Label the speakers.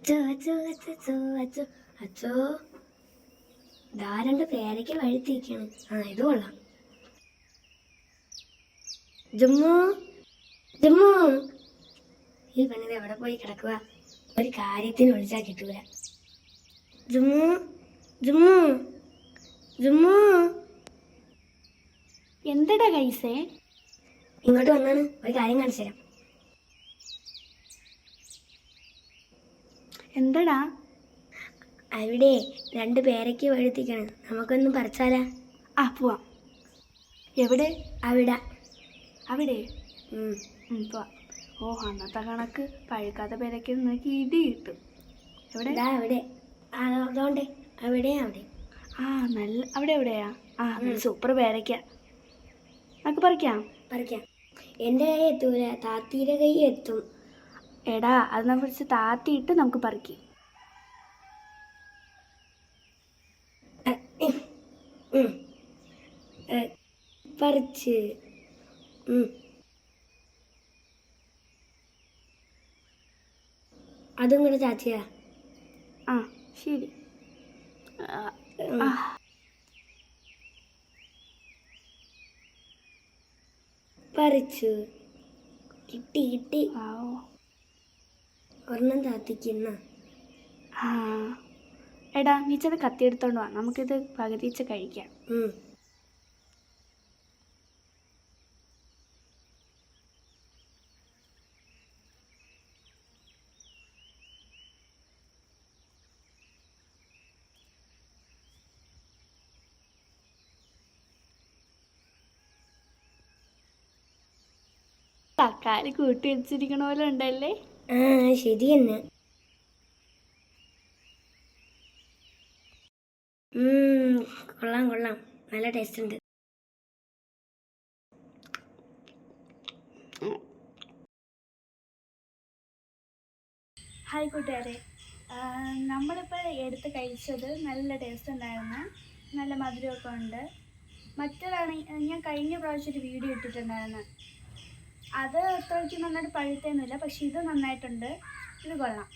Speaker 1: അച്ചോ അച്ചോ അച്ചോ അച്ചോ അച്ചോ ധാരണ്ട് പേരയ്ക്ക് വഴുത്തിരിക്കാണ്. ഇത് കൊള്ളാം. ജമ്മു ജമ്മു, ഈ പെണ്ണിത് എവിടെ പോയി കിടക്കുക? ഒരു കാര്യത്തിന് വിളിച്ചാൽ കിട്ടൂല. ജമ്മു ജമ്മു ജമ്മു,
Speaker 2: എന്തടാ കൈസേ?
Speaker 1: ഇങ്ങോട്ട് വന്നാണ്, ഒരു കാര്യം കാണിച്ചു തരാം.
Speaker 2: എന്തടാ?
Speaker 1: അവിടെ 2 പേരയ്ക്ക് വഴുത്തിക്കാണ്, നമുക്കൊന്ന് പറിച്ചാലാ?
Speaker 2: പോവാം. എവിടെ?
Speaker 1: അവിടെ
Speaker 2: അവിടെ പോവാം. അന്നത്തെ കണക്ക് പഴുക്കാത്ത പേരയ്ക്ക് നിനക്ക് ഇടി കിട്ടും. എവിടെ?
Speaker 1: അവിടെ അതുകൊണ്ട് അവിടെ
Speaker 2: നല്ല അവിടെ എവിടെയാ? സൂപ്പർ പേരയ്ക്ക. നമുക്ക് പറിക്കാം.
Speaker 1: എൻ്റെ കൈ എത്തൂല, താത്തിയുടെ കൈ എത്തും.
Speaker 2: എടാ, അത് നമ്മൾ പിടിച്ച് താത്തിയിട്ട് നമുക്ക് പറിക്കാം.
Speaker 1: പറിച്ച് അതും കൂടെ ചാച്ചിയാ.
Speaker 2: ശരി.
Speaker 1: പറിച്ചു. കിട്ടി. ഒരെണ്ണം താത്തിക്കുന്ന.
Speaker 2: എടാ, നീ ചെന്ന് കത്തിയെടുത്തോണ്ട് വാ, നമുക്കിത് പകുതിച്ച് കഴിക്കാം. തക്കാളി കൂട്ടി വെച്ചിരിക്കണ പോലെ ഉണ്ടല്ലേ?
Speaker 1: ശരി തന്നെ. കൊള്ളാം, നല്ല ടേസ്റ്റ് ഉണ്ട്.
Speaker 2: ഹായ് കൂട്ടുകാരെ, നമ്മളിപ്പോൾ എടുത്ത് കഴിച്ചത് നല്ല ടേസ്റ്റ് ഉണ്ടായിരുന്നു, നല്ല മധുരമൊക്കെ ഉണ്ട്. മറ്റേതാണെങ്കിൽ ഞാൻ കഴിഞ്ഞ പ്രാവശ്യം ഒരു വീഡിയോ ഇട്ടിട്ടുണ്ടായിരുന്നു, അത് അത്രയ്ക്ക് നന്നായിട്ട് പഴുത്തൊന്നുമില്ല, പക്ഷെ ഇത് നന്നായിട്ടുണ്ട്, ഇത് കൊള്ളാം.